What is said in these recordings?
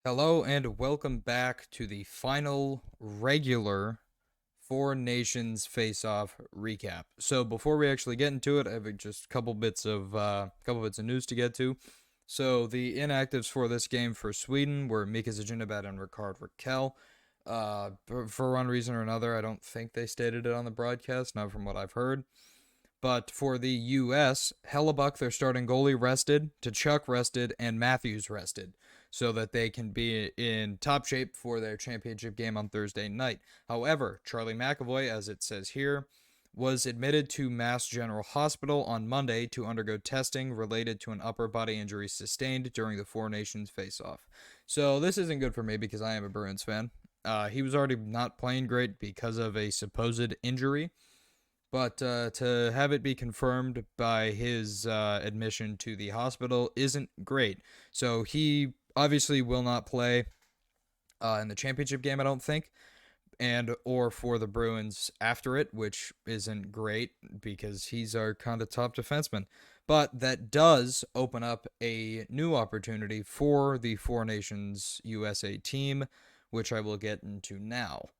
Hello and welcome back to the final regular Four Nations Face-Off recap. So before we actually get into it, I have just a couple bits of news to get to. So the inactives for this game for Sweden were Mika Zibanejad and Ricard Raquel. For one reason or another, I don't think they stated it on the broadcast, not from what I've heard. But for the U.S., Hellebuck, their starting goalie, rested, Tkachuk rested, and Matthews rested, so that they can be in top shape for their championship game on Thursday night. However, Charlie McAvoy, as it says here, was admitted to Mass General Hospital on Monday to undergo testing related to an upper body injury sustained during the Four Nations face-off. So this isn't good for me because I am a Bruins fan. He was already not playing great because of a supposed injury, but to have it be confirmed by his admission to the hospital isn't great. So he obviously will not play in the championship game, I don't think, and or for the Bruins after it, which isn't great because he's our kind of top defenseman. But that does open up a new opportunity for the Four Nations USA team, which I will get into now.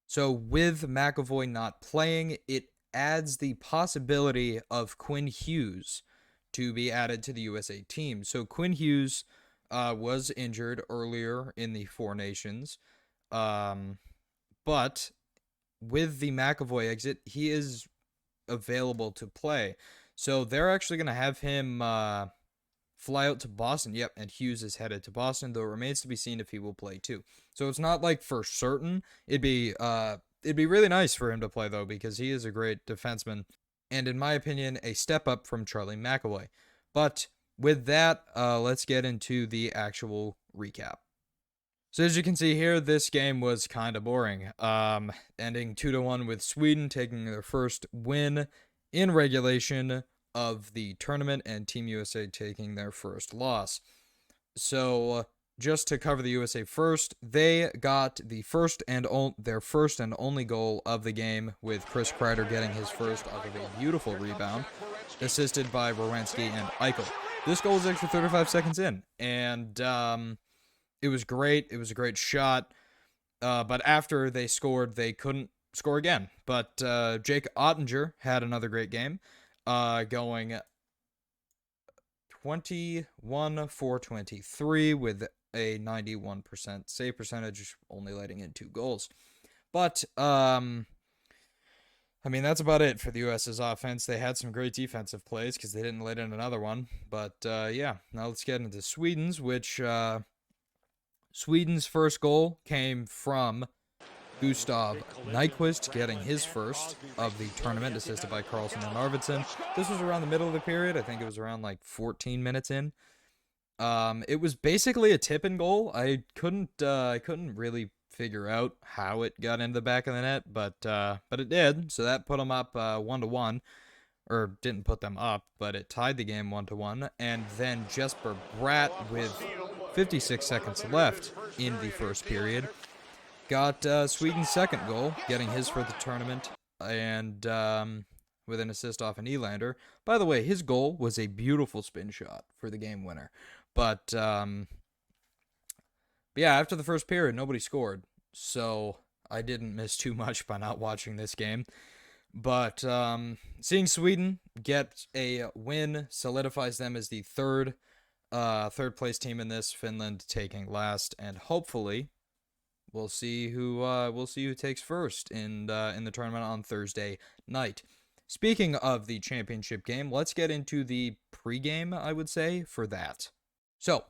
So with McAvoy not playing, it adds the possibility of Quinn Hughes to be added to the USA team. So Quinn Hughes was injured earlier in the Four Nations, um, but with the McAvoy exit, he is available to play. So they're actually going to have him fly out to Boston. Yep, and Hughes is headed to Boston, though it remains to be seen if he will play too. So it's not like for certain. It'd be really nice for him to play though, because he is a great defenseman, and in my opinion, a step up from Charlie McAvoy. But with that, let's get into the actual recap. So as you can see here, this game was kind of boring. Ending 2-1 with Sweden taking their first win in regulation of the tournament, and Team USA taking their first loss. So just to cover the USA first, they got their first and only goal of the game, with Chris Kreider getting his first off of a beautiful rebound, assisted by Werenski and Eichel. This goal was extra 35 seconds in, and it was great. It was a great shot. But after they scored, they couldn't score again. But Jake Ottinger had another great game, going 21 for 23 with a 91% save percentage, only letting in 2 goals. But I mean, that's about it for the US's offense. They had some great defensive plays because they didn't let in another one. But yeah, now let's get into Sweden's, which Sweden's first goal came from Gustav Nyquist getting his first of the tournament, assisted by Carlson and Arvidsson. This was around the middle of the period. I think it was around like 14 minutes in. It was basically a tip and goal. I couldn't really figure out how it got into the back of the net, but it did. So that put them up 1-1, or didn't put them up, but it tied the game 1-1. And then Jesper Bratt, with 56 seconds left in the first period, got Sweden's second goal, getting his for the tournament, and with an assist off an Elander. By the way, his goal was a beautiful spin shot for the game winner. But yeah, after the first period, nobody scored, so I didn't miss too much by not watching this game. But seeing Sweden get a win solidifies them as the third place team in this. Finland taking last, and hopefully we'll see who takes first in the tournament on Thursday night. Speaking of the championship game, let's get into the pregame, I would say, for that. So,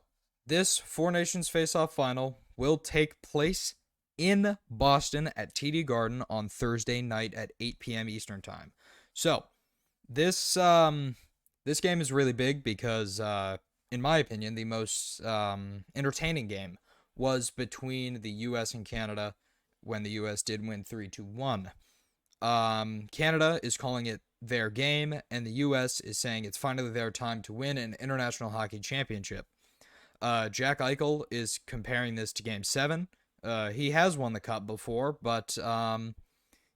this Four Nations Face-Off final will take place in Boston at TD Garden on Thursday night at 8 p.m. Eastern Time. So, this game is really big because, in my opinion, the most entertaining game was between the U.S. and Canada, when the U.S. did win 3-1. Canada is calling it their game, and the U.S. is saying it's finally their time to win an international hockey championship. Jack Eichel is comparing this to Game 7. He has won the cup before, but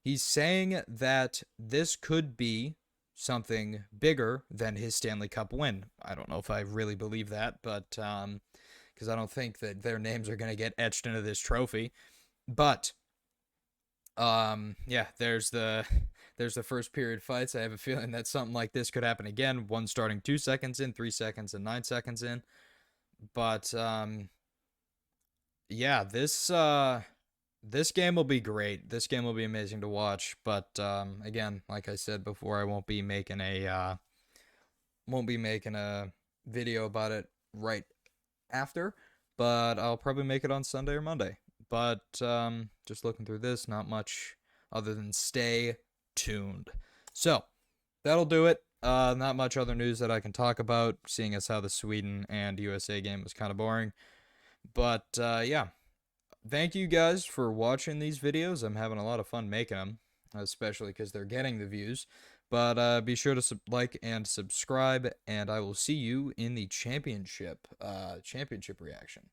he's saying that this could be something bigger than his Stanley Cup win. I don't know if I really believe that, but because I don't think that their names are going to get etched into this trophy. But yeah, there's the first period fights. I have a feeling that something like this could happen again, one starting 2 seconds in, 3 seconds, and 9 seconds in. But yeah, this game will be great. This game will be amazing to watch. But again, like I said before, I won't be making a video about it right after, but I'll probably make it on Sunday or Monday. But just looking through this, not much other than stay tuned. So that'll do it. Not much other news that I can talk about, seeing as how the Sweden and USA game was kind of boring. But yeah, thank you guys for watching these videos. I'm having a lot of fun making them, especially because they're getting the views. But be sure to like and subscribe, and I will see you in the championship reaction.